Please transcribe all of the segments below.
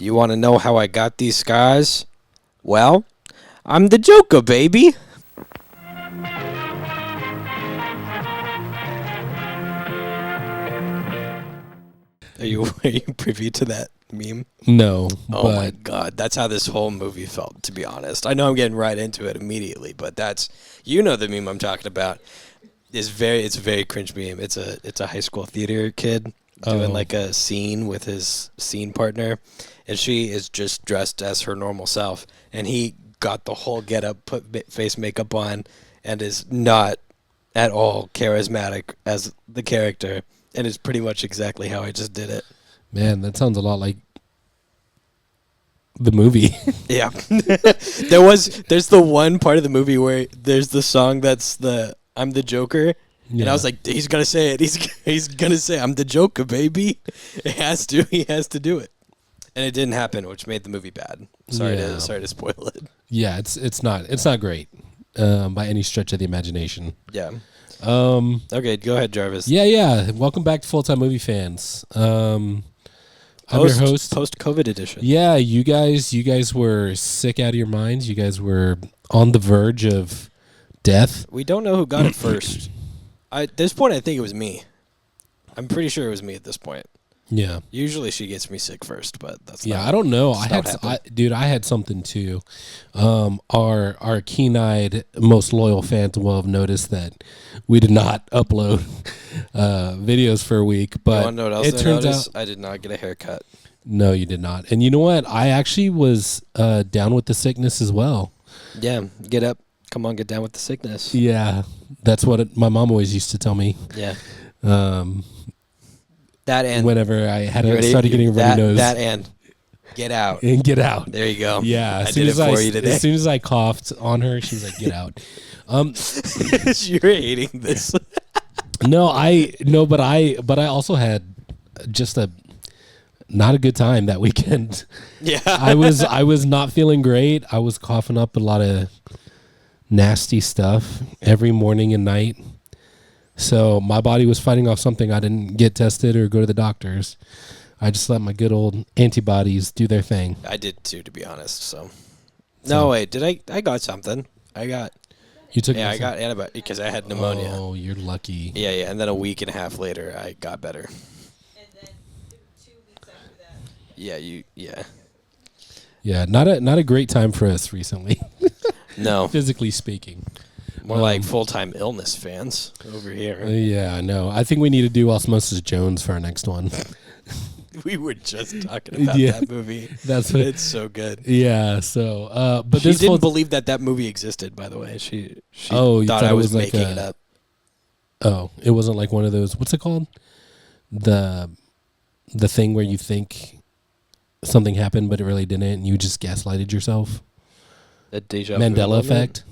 You want to know how I got these scars? Well, I'm the Joker, baby. Are you privy to that meme? No. Oh my god, that's how this whole movie felt, to be honest. I know I'm getting right into it immediately, but that's, you know, the meme I'm talking about. It's a very cringe meme. It's a high school theater kid doing like a scene with his scene partner, and she is just dressed as her normal self, and he got the whole get up, put face makeup on, and is not at all charismatic as the character. And it's pretty much exactly how I just did it. Man, that sounds a lot like the movie. Yeah. There's the one part of the movie where there's the song that's the I'm the Joker. Yeah. And I was like, he's gonna say it. He's gonna say I'm the Joker, baby. He has to do it. And it didn't happen, which made the movie bad. Sorry to spoil it. Yeah, it's not great by any stretch of the imagination. Yeah. Okay, go ahead, Jarvis. Yeah. Welcome back to Full Time Movie Fans. I'm your host. Post-COVID edition. Yeah, you guys were sick out of your minds. You guys were on the verge of death. We don't know who got it first. At this point, I think it was me. I'm pretty sure it was me at this point. Yeah. Usually she gets me sick first, but that's I don't know. I had something too. Our keen-eyed, most loyal fans will have noticed that we did not upload videos for a week. But you want to know what else it turns out I did not get a haircut. No, you did not. And you know what? I actually was down with the sickness as well. Yeah, get up. Come on, get down with the sickness. Yeah, that's what my mom always used to tell me. Yeah. That and whenever I started getting a runny nose. That and get out. And get out. There you go. Yeah. I did it for you today. As soon as I coughed on her, she was like, get out. You're hating this. But I also had just not a good time that weekend. Yeah. I was not feeling great. I was coughing up a lot of nasty stuff every morning and night. So my body was fighting off something. I didn't get tested or go to the doctors. I just let my good old antibodies do their thing. I did too, to be honest. So no, wait, did I got something. I got antibiotics because I had pneumonia. Oh, you're lucky. Yeah, and then a week and a half later I got better. And then 2 weeks after that. Yeah, not a great time for us recently. No. Physically speaking. More like full-time illness fans over here. Yeah, I know. I think we need to do Osmosis Jones for our next one. We were just talking about that movie. It's so good. Yeah, so but she didn't believe that movie existed, by the way. She thought I was making it up. Oh, it wasn't like one of those, what's it called? The thing where you think something happened but it really didn't and you just gaslighted yourself? The deja vu Mandela effect?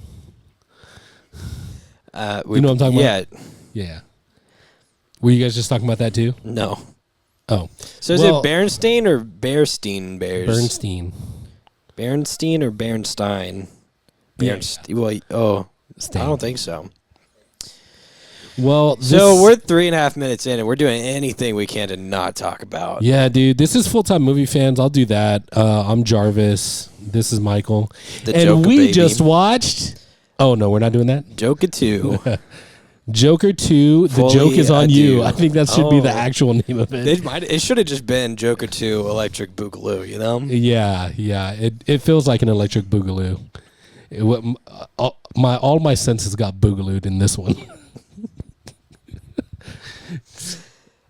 You know what I'm talking about? Yeah. Were you guys just talking about that too? No. Oh. So is it Berenstein or Bearstein Bears? Bernstein. Berenstein or Bernstein? Bernstein. Well, I don't think so. Well, so we're 3.5 minutes in, and we're doing anything we can to not talk about. Yeah, dude. This is Full Time Movie Fans. I'll do that. I'm Jarvis. This is Michael. And we just watched... Oh, no, we're not doing that? Joker 2. Joker 2, The Joke is on You. I think that should be the actual name of it. It should have just been Joker 2 Electric Boogaloo, you know? Yeah. It feels like an electric boogaloo. All my senses got boogalooed in this one.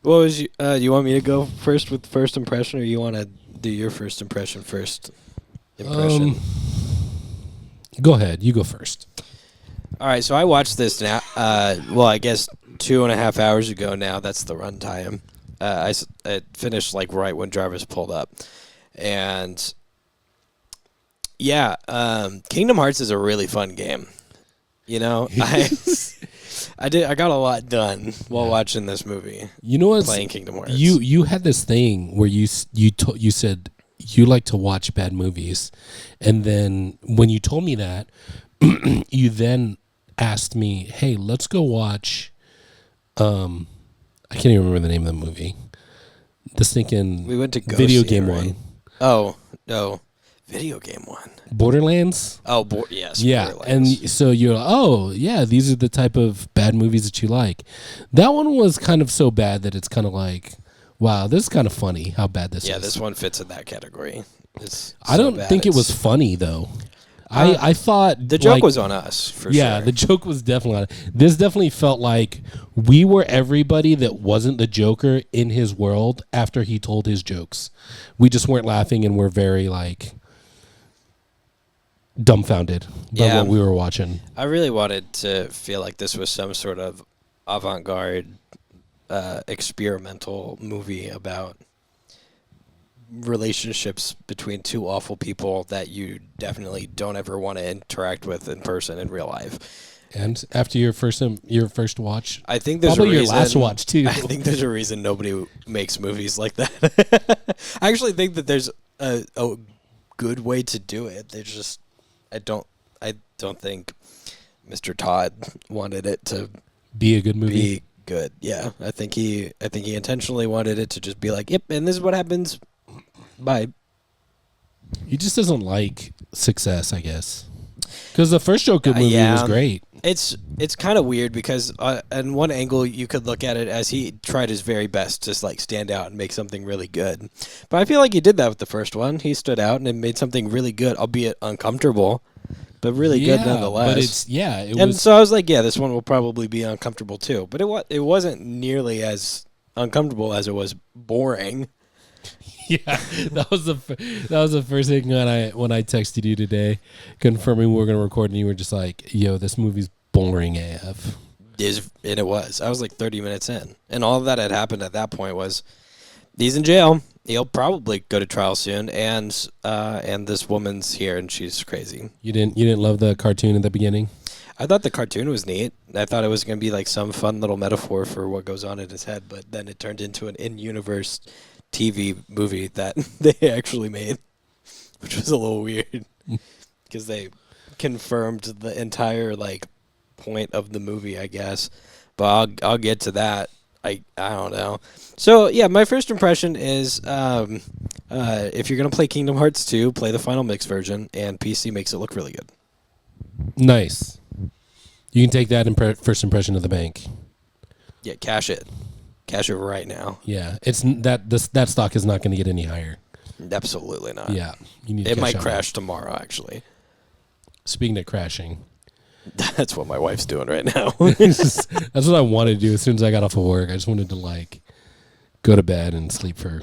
What was you want me to go first with first impression, or you want to do your first impression first? Go ahead. You go first. All right, so I watched this now. I guess 2.5 hours ago now. That's the runtime. I finished like right when Jarvis pulled up, and Kingdom Hearts is a really fun game. You know, I got a lot done while watching this movie. You know what? Playing Kingdom Hearts. You had this thing where you said you like to watch bad movies, and then when you told me that, you then asked me, "Hey, let's go watch." I can't even remember the name of the movie. The stinking we went to go video see game it, right? one. Oh, no. Video game one. Borderlands. Oh, yes. Yeah, Borderlands. and so you're like, oh yeah, these are the type of bad movies that you like. That one was kind of so bad that it's kind of like, wow, this is kind of funny how bad this is. Yeah, this one fits in that category. I don't think it was funny though. I thought the joke was on us for sure. Yeah, the joke was definitely on it. This definitely felt like we were everybody that wasn't the Joker in his world after he told his jokes. We just weren't laughing and we're very like dumbfounded by what we were watching. I really wanted to feel like this was some sort of avant-garde experimental movie about relationships between two awful people that you definitely don't ever want to interact with in person in real life. And after your first watch, I think there's probably a reason, your last watch too. I think there's a reason nobody makes movies like that. I actually think that there's a good way to do it. They just I don't think Mr. Todd wanted it to be a good movie. Be good. Yeah. I think he intentionally wanted it to just be like, yep, and this is what happens. Bye. He just doesn't like success, I guess. Because the first Joker movie was great. It's kind of weird because on one angle you could look at it as he tried his very best to like stand out and make something really good. But I feel like he did that with the first one. He stood out and made something really good, albeit uncomfortable, but really good nonetheless. But so I was like, yeah, this one will probably be uncomfortable too. But it wasn't nearly as uncomfortable as it was boring. Yeah, that was the first thing when I texted you today, confirming we were going to record, and you were just like, "Yo, this movie's boring AF." And it was. I was like 30 minutes in, and all that had happened at that point was he's in jail. He'll probably go to trial soon, and this woman's here, and she's crazy. You didn't love the cartoon at the beginning? I thought the cartoon was neat. I thought it was going to be like some fun little metaphor for what goes on in his head, but then it turned into an in-universe TV movie that they actually made, which was a little weird because they confirmed the entire like point of the movie, I guess. But I'll get to that. I don't know. So yeah, my first impression is if you're gonna play Kingdom Hearts 2, play the Final Mix version, and PC makes it look really good. Nice. You can take that first impression to the bank. Yeah, cash it. Cash it right now. Yeah, it's that stock is not going to get any higher. Absolutely not. Yeah, you need. It might crash tomorrow. Actually, speaking of crashing, that's what my wife's doing right now. That's what I wanted to do as soon as I got off of work. I just wanted to like go to bed and sleep for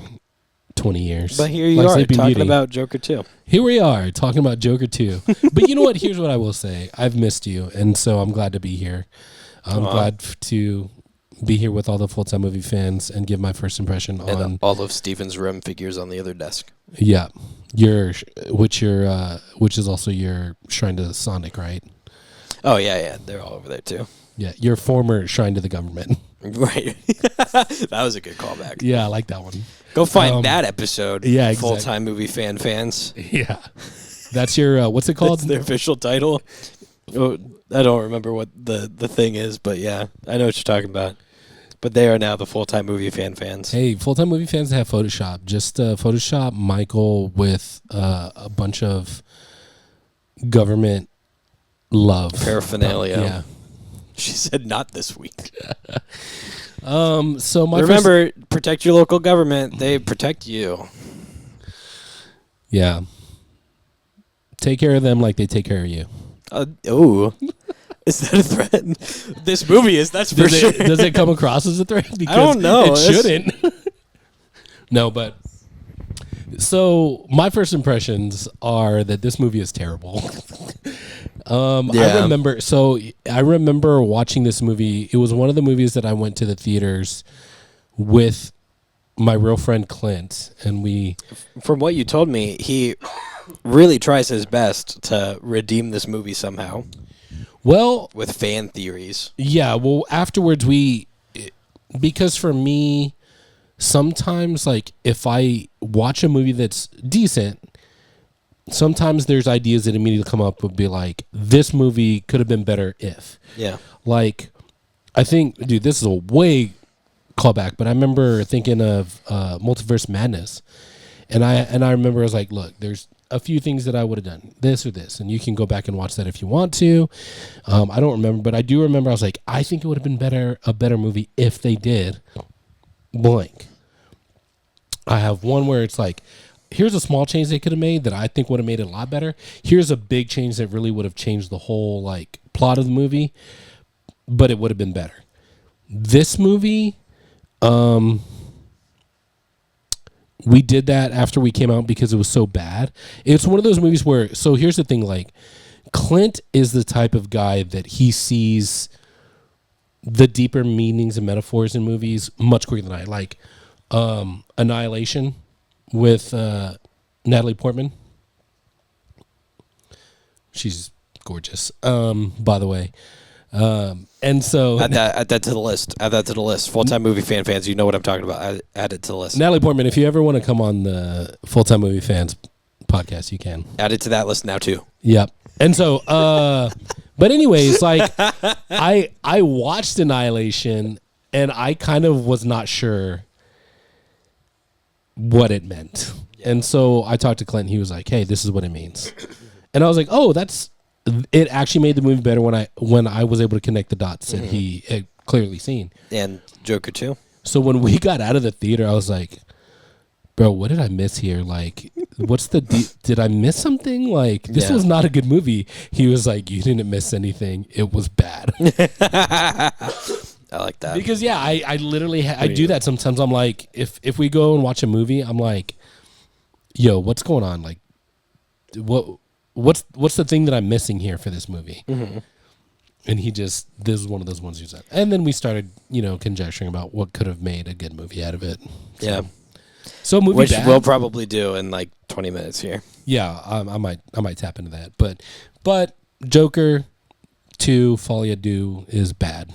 20 years. But here you are talking about Joker 2. Here we are talking about Joker 2. But you know what? Here's what I will say. I've missed you, and so I'm glad to be here. I'm glad to be here with all the full-time movie fans and give my first impression on all of Steven's room figures on the other desk. Yeah, which is also your Shrine to Sonic, right? Oh yeah, they're all over there too. Yeah, your former Shrine to the Government. Right. That was a good callback. Yeah, I like that one. Go find that episode. Yeah, exactly. Full-time movie fans. Yeah, that's your what's it called? That's their official title. Oh, I don't remember what the thing is, but yeah, I know what you're talking about. But they are now the full-time movie fans. Hey, full-time movie fans have Photoshop. Just Photoshop Michael with a bunch of government love. Paraphernalia. Yeah. She said not this week. So remember, protect your local government. They protect you. Yeah. Take care of them like they take care of you. Is that a threat? This movie is, that's for sure. Does it come across as a threat? Because I don't know. It shouldn't. No, but... So, my first impressions are that this movie is terrible. I remember watching this movie. It was one of the movies that I went to the theaters with my real friend Clint, and we... From what you told me, he really tries his best to redeem this movie somehow. Well, with fan theories. Yeah, well, afterwards because for me, sometimes like if I watch a movie that's decent, sometimes there's ideas that immediately come up would be like, this movie could have been better if. Yeah. Like, I think, dude, this is a way callback, but I remember thinking of Multiverse Madness. And I remember I was like, look, there's a few things that I would have done, this or this, and you can go back and watch that if you want to. I don't remember, but I do remember I was like, I think it would have been a better movie if they did blank. I have one where it's like, here's a small change they could have made that I think would have made it a lot better. Here's a big change that really would have changed the whole like plot of the movie, but it would have been better. This movie, we did that after we came out because it was so bad. It's one of those movies where, so here's the thing, like Clint is the type of guy that he sees the deeper meanings and metaphors in movies much quicker than I. Like Annihilation with Natalie Portman. She's gorgeous, by the way. And so add that to the list. Add that to the list. Full-time movie fans, you know what I'm talking about. Add it to the list. Natalie Portman, if you ever want to come on the Full-Time Movie Fans podcast, you can. Add it to that list now too. Yep. And so, but anyways, like I watched Annihilation and I kind of was not sure what it meant. Yeah. And so I talked to Clint and he was like, hey, this is what it means. And I was like, oh, it actually made the movie better when I was able to connect the dots and he had clearly seen. And Joker too. So when we got out of the theater, I was like, bro, what did I miss here? Like, did I miss something? Like, this was not a good movie. He was like, you didn't miss anything. It was bad. I like that. Because I literally I do that sometimes. I'm like, if we go and watch a movie, I'm like, yo, what's going on? Like, what's the thing that I'm missing here for this movie? Mm-hmm. And this is one of those ones you said. And then we started, conjecturing about what could have made a good movie out of it. Yeah. So movie which bad? We'll probably do in like 20 minutes here. Yeah, I might tap into that. But Joker 2 Folie deux is bad.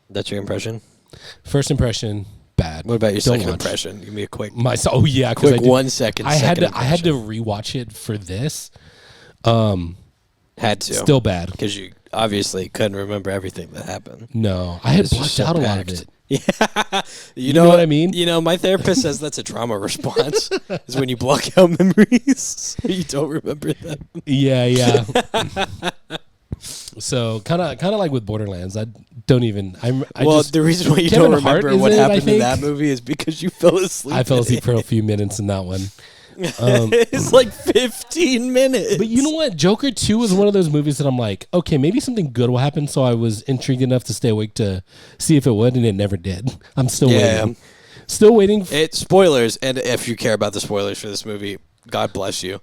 That's your impression? First impression, bad. What about your second impression? Give me a quick. Quick 1 second. I had to rewatch it for this. Had to. Still bad because you obviously couldn't remember everything that happened. No, I had blocked out a lot of it. Yeah, you know what I mean. My therapist says that's a trauma response. Is when you block out memories, so you don't remember them. Yeah. So kind of like with Borderlands, I don't even. The reason why you Kevin don't remember Hart what happened in that movie is because you fell asleep. I fell asleep for a few minutes in that one. It's like 15 minutes. But you know what? Joker 2 was one of those movies that I'm like, okay, maybe something good will happen. So I was intrigued enough to stay awake to see if it would, and it never did. I'm still waiting. Still waiting. Spoilers, and if you care about the spoilers for this movie, God bless you.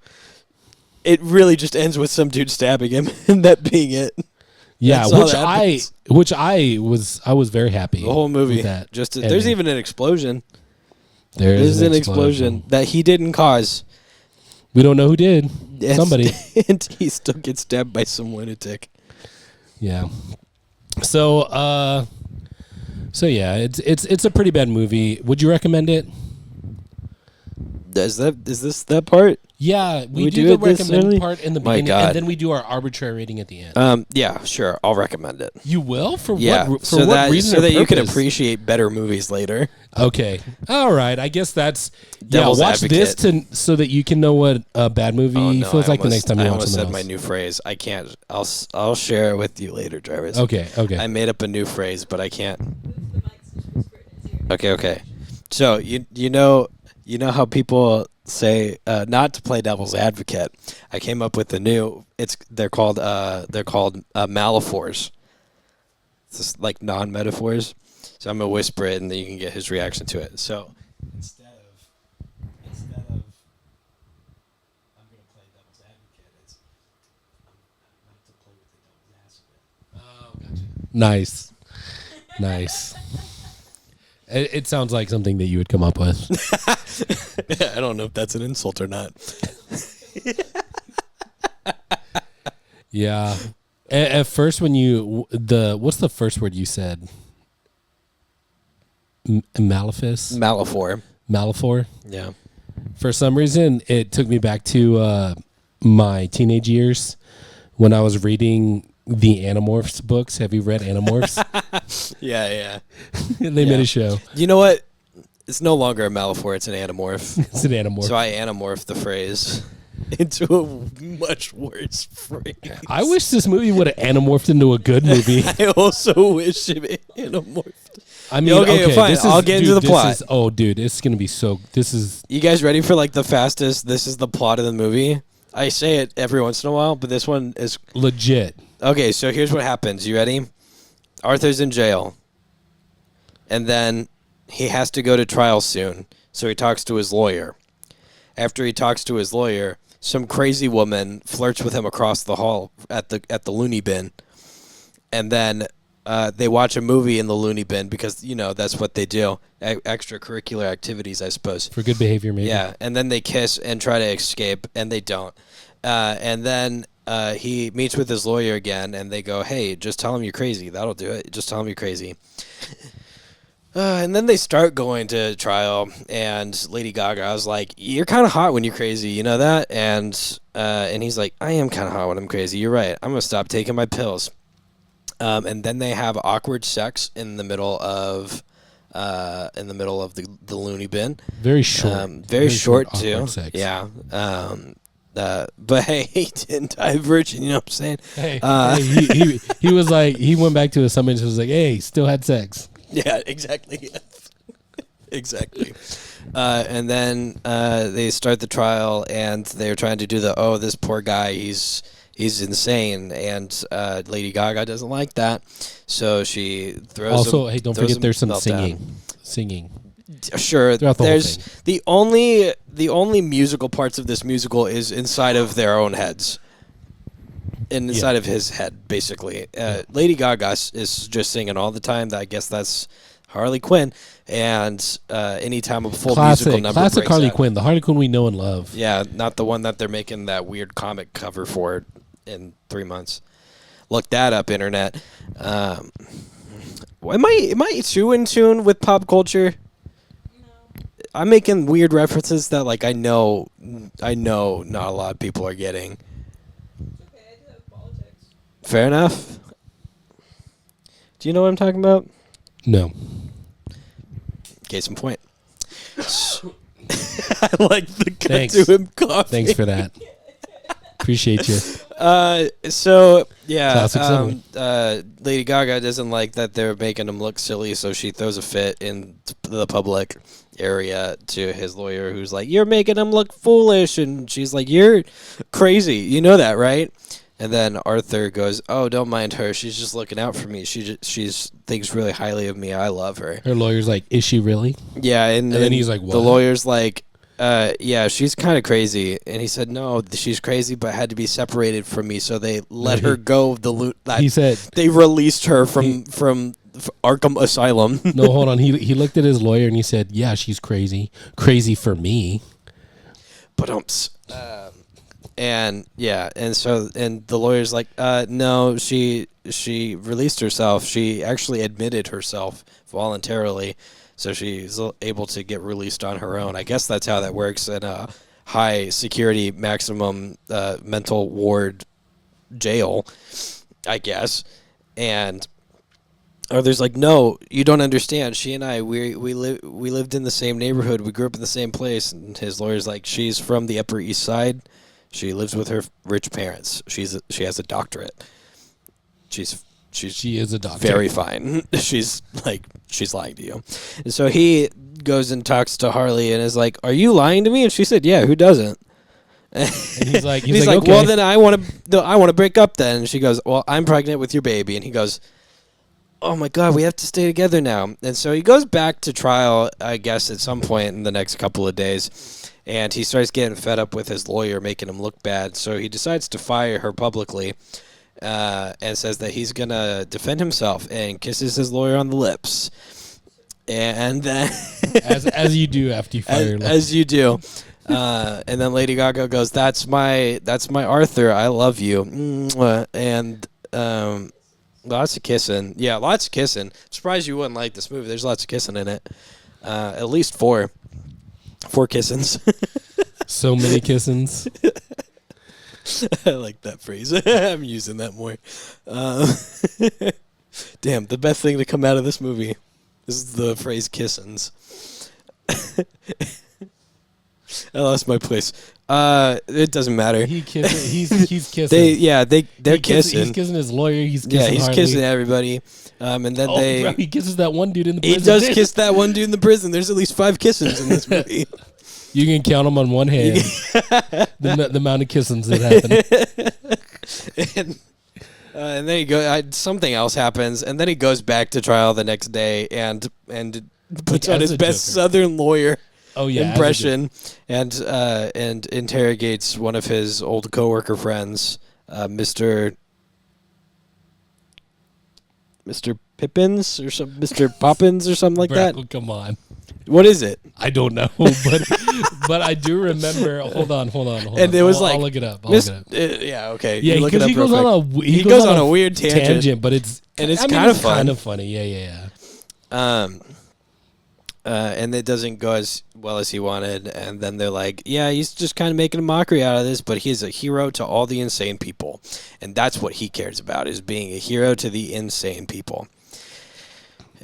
It really just ends with some dude stabbing him, and that being it. Yeah, which I was very happy. The whole movie. With that there's even an explosion. There's an explosion that he didn't cause. We don't know who did. Somebody. And he still gets stabbed by some lunatic. Yeah. So yeah, it's a pretty bad movie. Would you recommend it? Is this that part? Yeah, we do the recommend part in the beginning, and then we do our arbitrary rating at the end. Yeah, sure, I'll recommend it. You will? For what reason? So that you can appreciate better movies later. Okay, all right. I guess that's Devil's watch advocate. this so that you can know what a bad movie feels like the next time you watch something else. I almost said my new phrase. I can't. I'll share it with you later, Travis. Okay. I made up a new phrase, but I can't. Okay. So you know how people say not to play devil's advocate. I came up with a new. They're called metaphors. It's just like non-metaphors. So I'm gonna whisper it, and then you can get his reaction to it. So instead of I'm gonna play devil's advocate, it's I'm not to play with the devil's ass a bit. Oh, gotcha. Nice. It sounds like something that you would come up with. I don't know if that's an insult or not. Yeah. At first, when what's the first word you said? Malefice? Malefor? Yeah. For some reason, it took me back to my teenage years when I was reading the Animorphs books. Have you read Animorphs? Yeah. They made a show. You know what? It's no longer a Malfoy, it's an Animorph. It's an Animorph. So I Animorphed the phrase into a much worse phrase. I wish this movie would have Animorphed into a good movie. I also wish it Animorphed. I mean, okay, fine. I'll get into the plot. Dude, it's going to be so... This is... You guys ready for, like, the fastest, this is the plot of the movie? I say it every once in a while, but this one is... legit. Okay, so here's what happens. You ready? Arthur's in jail. And then he has to go to trial soon, so he talks to his lawyer. After he talks to his lawyer, some crazy woman flirts with him across the hall at the loony bin. And then... they watch a movie in the loony bin because, you know, that's what they do. Extracurricular activities, I suppose. For good behavior, maybe. Yeah, and then they kiss and try to escape, and they don't. And then he meets with his lawyer again, and they go, hey, just tell him you're crazy. That'll do it. Just tell him you're crazy. And then they start going to trial, and Lady Gaga is like, you're kind of hot when you're crazy, you know that? And he's like, I am kind of hot when I'm crazy. You're right. I'm going to stop taking my pills. And then they have awkward sex in the middle of the loony bin. Very short. Very short too. Sex. Yeah. But hey, he didn't die virgin. You know what I'm saying? Hey, he was like, he went back to his summons and was like, hey, still had sex. Yeah, exactly. Exactly. And then they start the trial, and they're trying to do this poor guy, he's insane, and Lady Gaga doesn't like that, so she throws. Also, hey, don't forget there's some singing. Sure, throughout the there's whole thing. The only musical parts of this musical is inside of their own heads, inside of his head, basically. Lady Gaga is just singing all the time. I guess that's Harley Quinn, and anytime a full musical number classic breaks Harley out, Quinn, the Harley Quinn we know and love. Yeah, not the one that they're making that weird comic cover for in 3 months. Look that up, internet. Am I too in tune with pop culture? No. I'm making weird references that, like, I know not a lot of people are getting. It's okay, I do have politics. Fair enough. Do you know what I'm talking about? No. Case in point. I like the cut Thanks. to him coughing. Thanks for that. Appreciate you. So yeah, Classic cinema. Lady Gaga doesn't like that they're making him look silly, so she throws a fit in the public area to his lawyer, who's like, "You're making him look foolish," and she's like, "You're crazy. You know that, right?" And then Arthur goes, "Oh, don't mind her. She's just looking out for me. She's thinks really highly of me. I love her." Her lawyer's like, is she really? Yeah, and then he's like, the what? lawyer's like, yeah, she's kind of crazy. And he said, no, she's crazy, but had to be separated from me. So they let her go. He said they released her from Arkham Asylum. No, hold on. He looked at his lawyer and he said, yeah, she's crazy. Crazy for me. But and yeah, and the lawyer's like, no, she released herself. She actually admitted herself voluntarily. So she's able to get released on her own. I guess that's how that works in a high security, maximum mental ward jail, I guess. And Arthur's like, no, you don't understand. She and I, we lived in the same neighborhood. We grew up in the same place. And his lawyer's like, she's from the Upper East Side. She lives with her rich parents. She has a doctorate. She is a doctor. Very fine. She's lying to you. And so he goes and talks to Harley and is like, "Are you lying to me?" And she said, "Yeah, who doesn't?" And he's like, okay. "Well, then I want to break up then." And she goes, "Well, I'm pregnant with your baby." And he goes, "Oh my God, we have to stay together now." And so he goes back to trial, I guess, at some point in the next couple of days. And he starts getting fed up with his lawyer making him look bad. So he decides to fire her publicly. And says that he's going to defend himself and kisses his lawyer on the lips. And then... as you do after you fire your lawyer. As you do. And then Lady Gaga goes, that's my Arthur. I love you. And lots of kissing. Yeah, lots of kissing. I'm surprised you wouldn't like this movie. There's lots of kissing in it. At least 4. 4 kissings. So many kissings. I like that phrase. I'm using that more. Damn, the best thing to come out of this movie is the phrase kissins. I lost my place. It doesn't matter. He's kissing. They're kissing. He's kissing his lawyer. He's kissing. He's Harley. kissing everybody. And then Bro, he kisses that one dude in the he prison. does kiss that one dude in the prison. There's at least 5 kisses in this movie. You can count them on one hand. the amount of kissings that happen. And then he something else happens, and then he goes back to trial the next day and puts on his best Joker. Southern lawyer Impression. and interrogates one of his old coworker friends, Mr. Pippins or some Mr. Poppins or something like that. Come on. What is it? I don't know, but I do remember. Hold on. And it was I'll look it up. Yeah, okay. Yeah, because he goes on a weird tangent, but it's kind of fun. Kind of funny. Yeah. And it doesn't go as well as he wanted. And then they're like, yeah, he's just kind of making a mockery out of this, but he's a hero to all the insane people. And that's what he cares about, is being a hero to the insane people.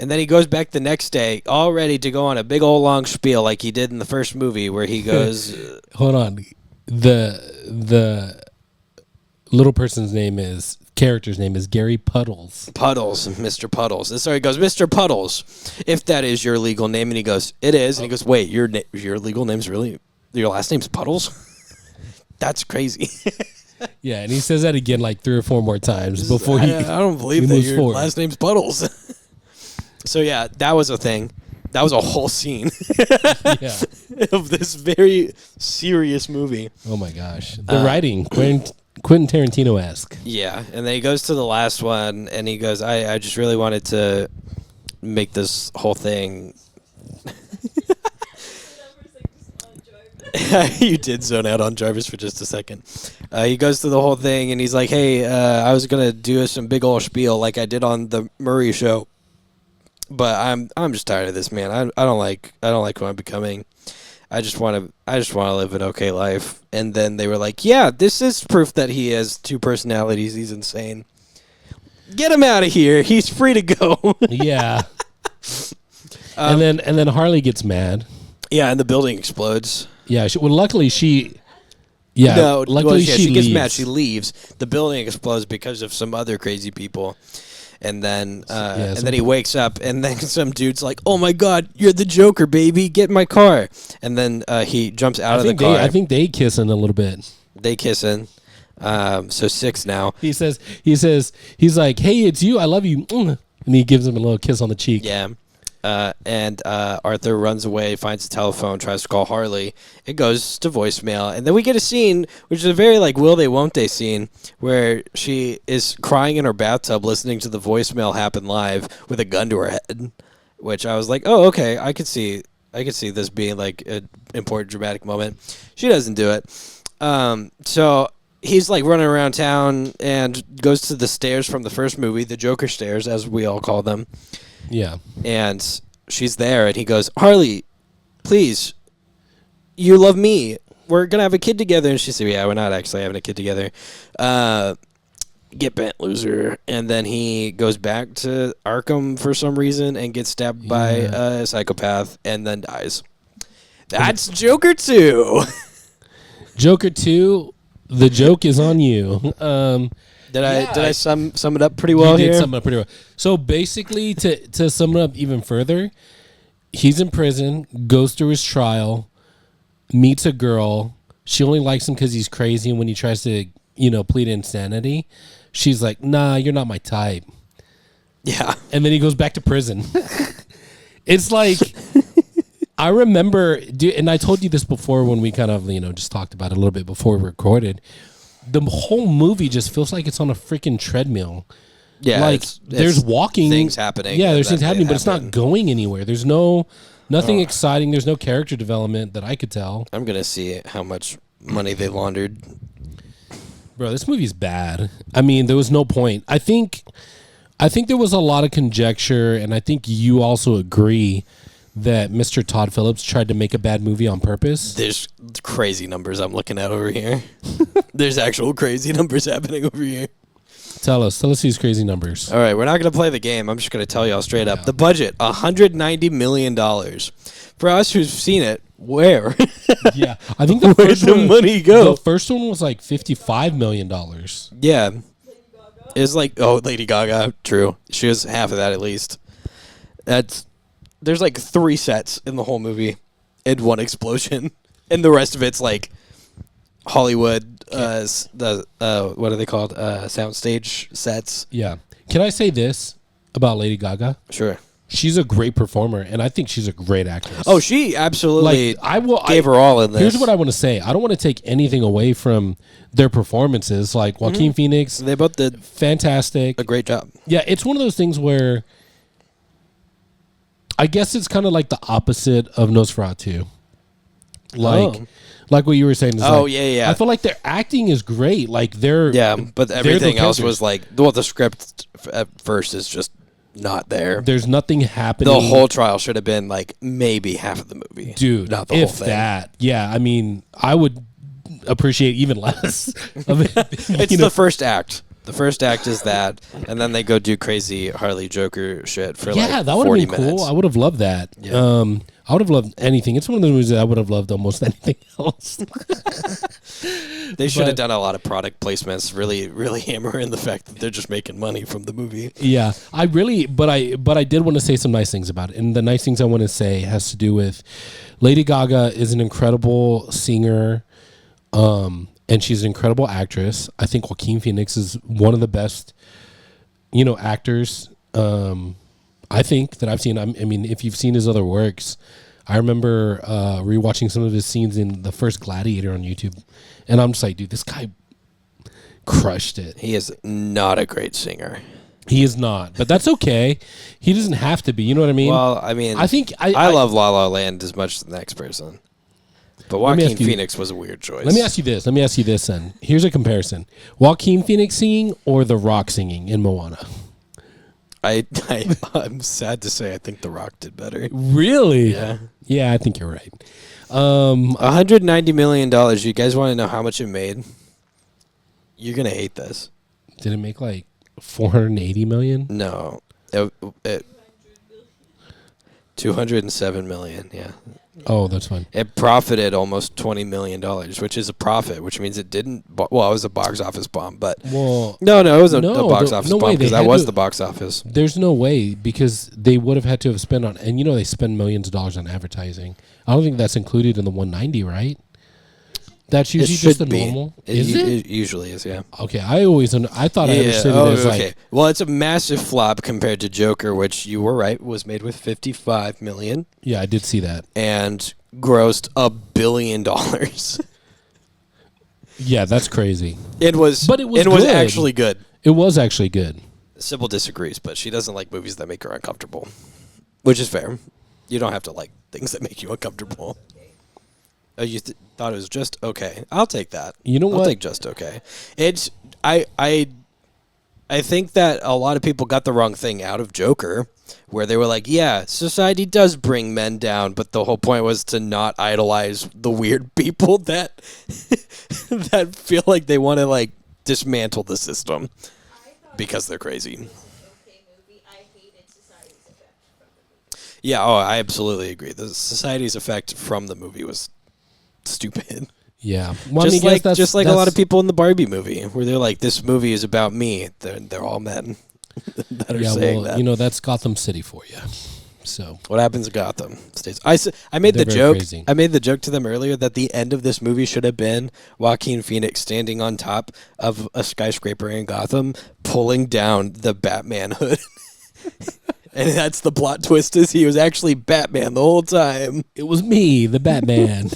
And then he goes back the next day, all ready to go on a big old long spiel like he did in the first movie, where he goes... Hold on. The little person's character's name is Gary Puddles. Puddles, Mr. Puddles. And so he goes, Mr. Puddles, if that is your legal name. And he goes, it is. And he goes, wait, your legal name's really... Your last name's Puddles? That's crazy. Yeah, and he says that again like 3 or 4 more times before he... I don't believe that your last name's Puddles. So yeah, that was a thing. That was a whole scene of this very serious movie. Oh my gosh. The writing, Quentin Tarantino-esque. Yeah, and then he goes to the last one, and he goes, I just really wanted to make this whole thing... You did zone out on Jarvis for just a second. He goes through the whole thing, and he's like, hey, I was going to do some big old spiel like I did on the Murray Show. But I'm just tired of this, man. I don't like who I'm becoming. I just want to live an okay life. And then they were like, yeah, this is proof that he has 2 personalities. He's insane. Get him out of here. He's free to go. Yeah. And then Harley gets mad. Yeah, and the building explodes. Yeah. Luckily she. Yeah. No, luckily she leaves. gets mad. She leaves. The building explodes because of some other crazy people. And then then he wakes up, and then some dude's like, "Oh my God, you're the Joker, baby! Get in my car!" And then he jumps out of the car. I think they kissing a little bit. They kissing. So 6 now. He's like, "Hey, it's you. I love you," and he gives him a little kiss on the cheek. Yeah. And Arthur runs away, finds a telephone, tries to call Harley. It goes to voicemail. And then we get a scene, which is a very like will they, won't they scene, where she is crying in her bathtub listening to the voicemail happen live with a gun to her head, which I was like, oh, okay, I could see this being like an important dramatic moment. She doesn't do it. So he's like running around town and goes to the stairs from the first movie, the Joker stairs, as we all call them. Yeah. And she's there, and he goes, Harley, please, you love me. We're going to have a kid together. And she said, yeah, we're not actually having a kid together. Get bent, loser. And then he goes back to Arkham for some reason and gets stabbed by a psychopath and then dies. That's Joker 2. Joker 2, the joke is on you. Did I sum it up pretty well here? You did sum it up pretty well. So basically, to sum it up even further, he's in prison, goes through his trial, meets a girl. She only likes him because he's crazy, and when he tries to, plead insanity, she's like, nah, you're not my type. Yeah. And then he goes back to prison. It's like, I remember, and I told you this before when we kind of, just talked about it a little bit before we recorded. The whole movie just feels like it's on a freaking treadmill. Yeah, like there's walking things happening. Yeah, there's things happening, but it's not going anywhere. There's nothing exciting. There's no character development that I could tell. I'm gonna see how much money they laundered. Bro, this movie's bad. I mean, there was no point. I think there was a lot of conjecture, and I think you also agree that Mr. Todd Phillips tried to make a bad movie on purpose. There's crazy numbers I'm looking at over here. There's actual crazy numbers happening over here. Tell us these crazy numbers. All right, we're not going to play the game. I'm just going to tell y'all straight up. Yeah. The budget, $190 million. For us who've seen it, where? Yeah, I think the Where'd first the one, money go? The first one was like $55 million. Yeah. It's like, oh, Lady Gaga. True. She was half of that at least. There's like 3 sets in the whole movie and 1 explosion. And the rest of it's like Hollywood, what are they called? Soundstage sets. Yeah. Can I say this about Lady Gaga? Sure. She's a great performer, and I think she's a great actress. Oh, she absolutely gave her all in this. Here's what I want to say. I don't want to take anything away from their performances. Like Joaquin Phoenix, They both did fantastic. a great job. Yeah, it's one of those things where I guess it's kind of like the opposite of Nosferatu. Like what you were saying. Is yeah. I feel like their acting is great. Like But everything the else characters. was like, well, the script at first is just not there. There's nothing happening. The whole trial should have been like maybe half of the movie. Dude, not the whole if thing. that. Yeah, I mean, I would appreciate even less of it. It's the first act. The first act is that, and then they go do crazy Harley Joker shit for like 40 minutes. that would have been cool. I would have loved that. Yeah. I would have loved anything. It's one of those movies that I would have loved almost anything else. They should have But- done a lot of product placements. Really, really hammer in the fact that they're just making money from the movie. Yeah, but I did want to say some nice things about it, and the nice things I want to say has to do with Lady Gaga is an incredible singer, and she's an incredible actress. I think Joaquin Phoenix is one of the best, actors. I think that I've seen. I mean, if you've seen his other works, I remember rewatching some of his scenes in the first Gladiator on YouTube, and I'm just like, dude, this guy crushed it. He is not a great singer. He is not, but that's okay. He doesn't have to be. You know what I mean? Well, I mean, I think I love La La Land as much as the next person. But Let me Joaquin ask you- Phoenix was a weird choice. Let me ask you this. Then here's a comparison: Joaquin Phoenix singing or The Rock singing in Moana. I'm sad to say I think The Rock did better. Really? Yeah. Yeah, I think you're right. $190 million. You guys want to know how much it made? You're going to hate this. Did it make like 480 million? No. It 207 million, yeah. Oh, that's fine. It profited almost $20 million, which is a profit, which means it didn't... Well, it was a box office bomb, but... Well, No, it was a No, box no office way, bomb they because that had was to- the box office. there's no way because they would have had to have spent on, and they spend millions of dollars on advertising. I don't think that's included in the 190, right? That's It usually just the should be. normal. Is it? It usually is, yeah. Okay, I thought I understood it as like. Well, it's a massive flop compared to Joker, which you were right was made with 55 million Yeah, I did see that. and grossed $1 billion. Yeah, that's crazy. It was good. actually good. It was actually good. Sybil disagrees, but she doesn't like movies that make her uncomfortable, which is fair. You don't have to like things that make you uncomfortable. Oh, you thought it was just okay. I'll take that. You know I'll what? take just okay. It's I think that a lot of people got the wrong thing out of Joker, where they were like, yeah, society does bring men down, but the whole point was to not idolize the weird people that that feel like they want to like dismantle the system because they're crazy. Okay movie. I hated Society's effect from the movie. Yeah, I absolutely agree. The society's effect from the movie was stupid. Yeah, well, I mean, Just like a lot of people in the Barbie movie, where they're like, "This movie is about me." They're all men that are Yeah, saying well, that. that's Gotham City for you. So What happens in Gotham stays. I made They're the very joke. crazy. I made the joke to them earlier that the end of this movie should have been Joaquin Phoenix standing on top of a skyscraper in Gotham, pulling down the Batman hood. And that's the plot twist: is he was actually Batman the whole time. it was me, the Batman.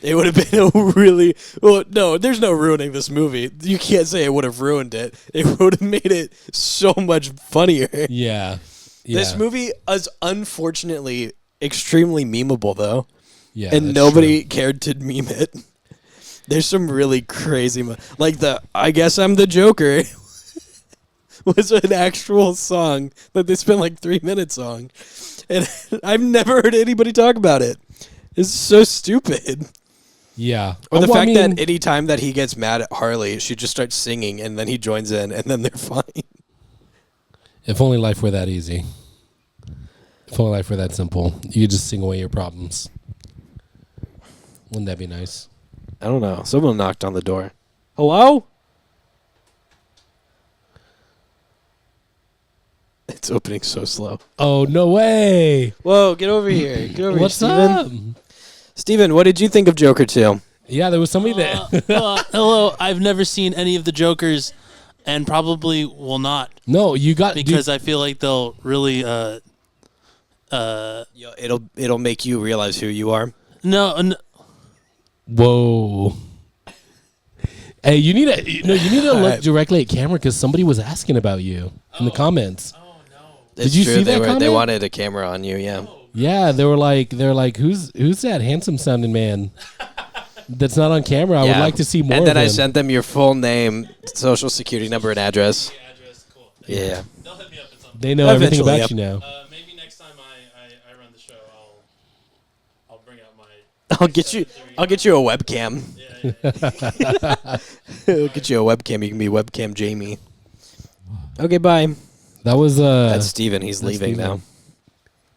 It would have been a really well. No, there's no ruining this movie. You can't say it would have ruined it. It would have made it so much funnier. Yeah. This movie is unfortunately extremely memeable, though, Yeah, and that's nobody true. cared to meme it. There's some really crazy, like the "I guess I'm the Joker" was an actual song that they spent like 3 minutes on, and I've never heard anybody talk about it. It's so stupid. Yeah. Or the Well, I fact mean, that any time that he gets mad at Harley, she just starts singing, and then he joins in, and then they're fine. if only life were that easy. If only life were that simple. You could just sing away your problems. Wouldn't that be nice? I don't know. Someone knocked on the door. Hello? It's opening so slow. Oh, no way. Whoa, get over here. Get over What's here, up? Steven. Steven, what did you think of Joker 2? Yeah, there was somebody that... Hello, I've never seen any of the Jokers, and probably will not, No, you got... because I feel like they'll really It'll make you realize who you are. no. Whoa. Hey, you need to look directly at camera because somebody was asking about you in the comments. It's you true. see They that comment? They wanted a camera on you, yeah. Yeah, they're like, who's that handsome sounding man that's not on camera? I would Yeah. like to see more. And then of I him. sent them your full name, social security number, and address. Yeah. They'll hit me up at some point. They know everything Eventually, about yep. you now. Maybe next time I run the show, I'll bring out my. I'll get you a webcam. Yeah. I'll get you a webcam. You can be webcam Jamie. Okay, bye. That was That's Steven. He's that's leaving Steven. now.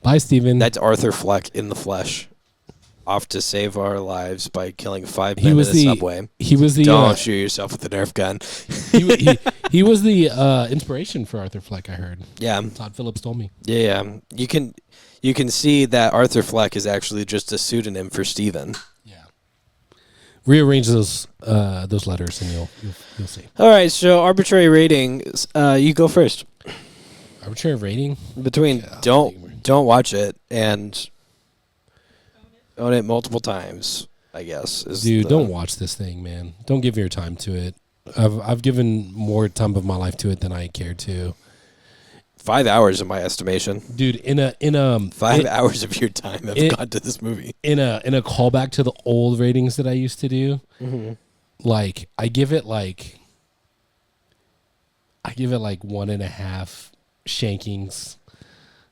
Bye, Steven. That's Arthur Fleck in the flesh. Off to save our lives by killing 5 men he in was a the subway. he was the Don't shoot yourself with a Nerf gun. he was the inspiration for Arthur Fleck. I heard. Yeah, Todd Phillips told me. yeah. You can see that Arthur Fleck is actually just a pseudonym for Steven. Yeah. Rearrange those letters and you'll see. All right, so arbitrary rating. You go first. Arbitrary rating. Between don't watch it and own it multiple times, I guess. Dude, don't watch this thing, man. Don't give your time to it. I've given more time of my life to it than I care to. 5 hours in my estimation. Dude, in a 5 hours of your time have gone to this movie. In a callback to the old ratings that I used to do, like I give it like 1.5 shankings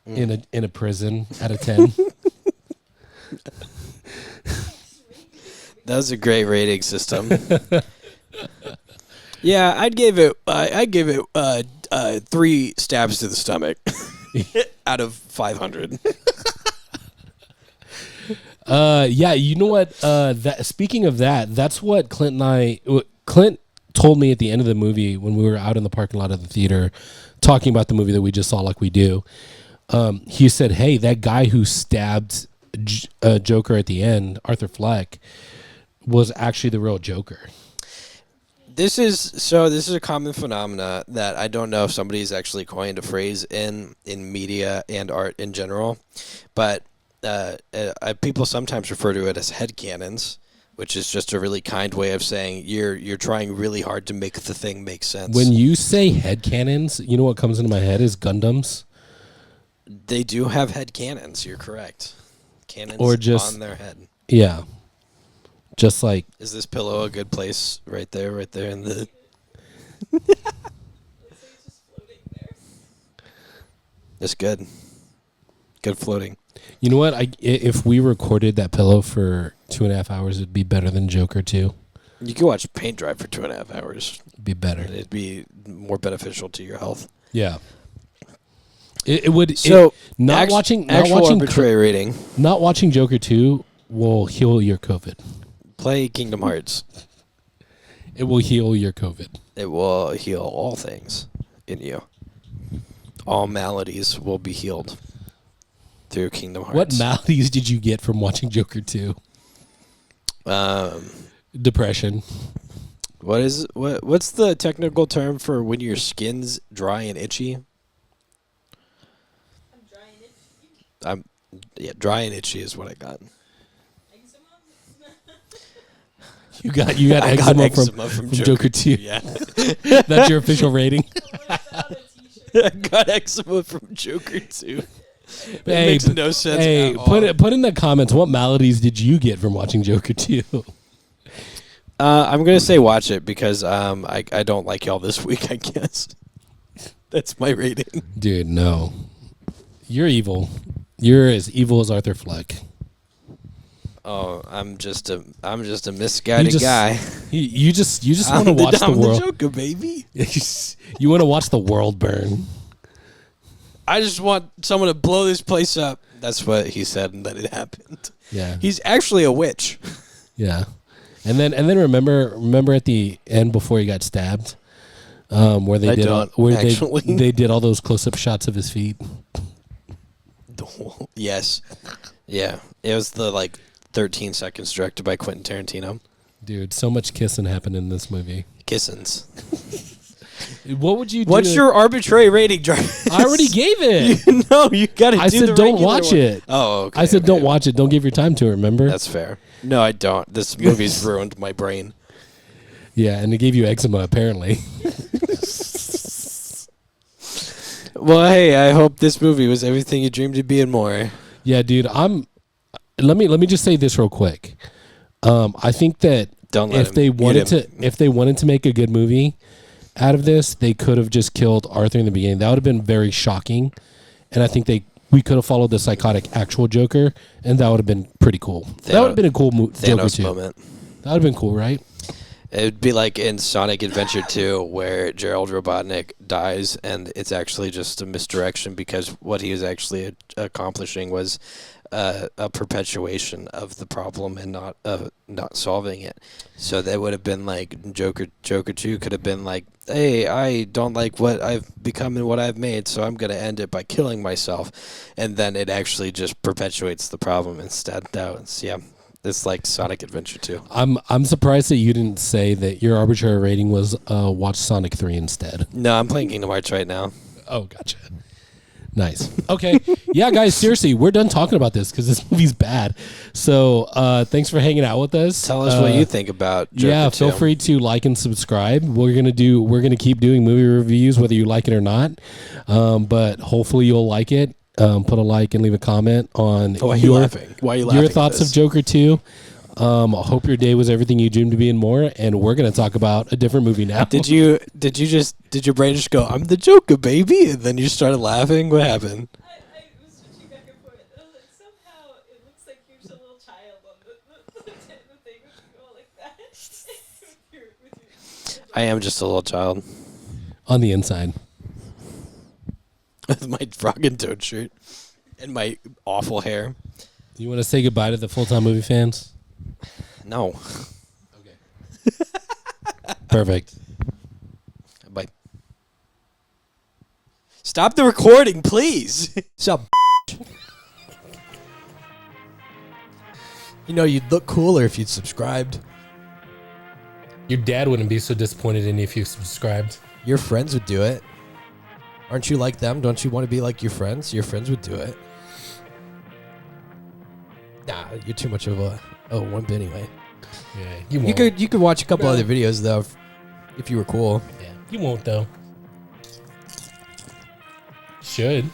in a prison out of 10. That was a great rating system. Yeah, I'd give it 3 stabs to the stomach out of 500. Yeah, you know what? Speaking of that, that's what Clint told me at the end of the movie when we were out in the parking lot of the theater talking about the movie that we just saw, like we do. He said, "Hey, that guy who stabbed Joker at the end, Arthur Fleck, was actually the real Joker." This is a common phenomena that I don't know if somebody's actually coined a phrase in media and art in general, but people sometimes refer to it as headcanons, which is just a really kind way of saying you're trying really hard to make the thing make sense. When you say headcanons, you know what comes into my head is Gundams. They do have headcanons, you're correct. Cannons Or just- on their head. Yeah. Just like Is this pillow a good place right there in the... It's good. Good floating. you know what? If we recorded that pillow for 2.5 hours, it'd be better than Joker 2. You can watch paint dry for 2.5 hours. It'd be better. It'd be more beneficial to your health. Yeah. It would. So not watching arbitrary rating. Not watching Joker 2 will heal your COVID. Play Kingdom Hearts. It will heal your COVID. It will heal all things in you. All maladies will be healed through Kingdom Hearts. What maladies did you get from watching Joker 2? Depression. What's the technical term for when your skin's dry and itchy? I'm trying it. Dry and itchy is what I got. Eczema? You got I got eczema from Joker 2. Yeah. That's your official rating. I got eczema from Joker 2. It Hey, makes no sense. Hey, at all. put in the comments what maladies did you get from watching Joker 2? I'm gonna say watch it because I don't like y'all this week. I guess that's my rating. Dude, no. You're evil. You're as evil as Arthur Fleck. Oh, I'm just a misguided just- guy. You just I'm want to watch the I'm world. the Joker, baby. You want to watch the world burn. I just want someone to blow this place up. That's what he said, and then it happened. Yeah. He's actually a witch. Yeah. And then remember at the end before he got stabbed, where they I did don't, all, actually. they did all those close up shots of his feet. Yes. Yeah. It was the 13 seconds directed by Quentin Tarantino. Dude, so much kissing happened in this movie. Kissins. What would you do? What's your arbitrary rating, Jarvis? I already gave it. No, you got to do I said the don't regular watch one. it. Oh, okay. I said okay. don't watch it. Don't give your time to it, remember? That's fair. No, I don't. This movie's ruined my brain. Yeah, and it gave you eczema apparently. Well, hey, I hope this movie was everything you dreamed of being more. Yeah, dude, let me just say this real quick. I think that Don't let if him they eat him. if they wanted to make a good movie out of this, they could have just killed Arthur in the beginning. That would have been very shocking. And I think we could have followed the psychotic actual Joker, and that would have been pretty cool. That would have been a cool Joker Thanos too. moment. That would have been cool, right? It would be like in Sonic Adventure 2 where Gerald Robotnik dies and it's actually just a misdirection because what he was actually accomplishing was a perpetuation of the problem and not solving it. So that would have been like Joker 2 could have been like, hey, I don't like what I've become and what I've made, so I'm going to end it by killing myself. And then it actually just perpetuates the problem instead. It's like Sonic Adventure 2. I'm surprised that you didn't say that your arbitrary rating was watch Sonic 3 instead. No, I'm playing Kingdom Hearts right now. Oh, gotcha. Nice. Okay. Yeah, guys, seriously, we're done talking about this because this movie's bad. So thanks for hanging out with us. Tell us what you think about Joker Yeah, 2. feel free to like and subscribe. We're gonna keep doing movie reviews whether you like it or not. But hopefully you'll like it. Put a like and leave a comment on Why are you laughing? Why are you laughing your at thoughts this? of Joker 2. I hope your day was everything you dreamed to be and more. And we're gonna talk about a different movie now. Did your brain just go, I'm the Joker, baby? And then you started laughing? What happened? I was switching back and forth. I was like, somehow it looks like you're just a little child on the thing with you all like that. with your I am just a little child On the inside. with my frog and toad shirt and my awful hair. Do you want to say goodbye to the full-time movie fans? No. Okay. Perfect. Bye. Stop the recording, please. Sup? You know, you'd look cooler if you'd subscribed. Your dad wouldn't be so disappointed in you if you subscribed. Your friends would do it. Aren't you like them? Don't you want to be like your friends? Your friends would do it. Nah, you're too much of a wimp anyway. Yeah, You could watch a couple other videos though, if you were cool. Yeah, you won't though. Should.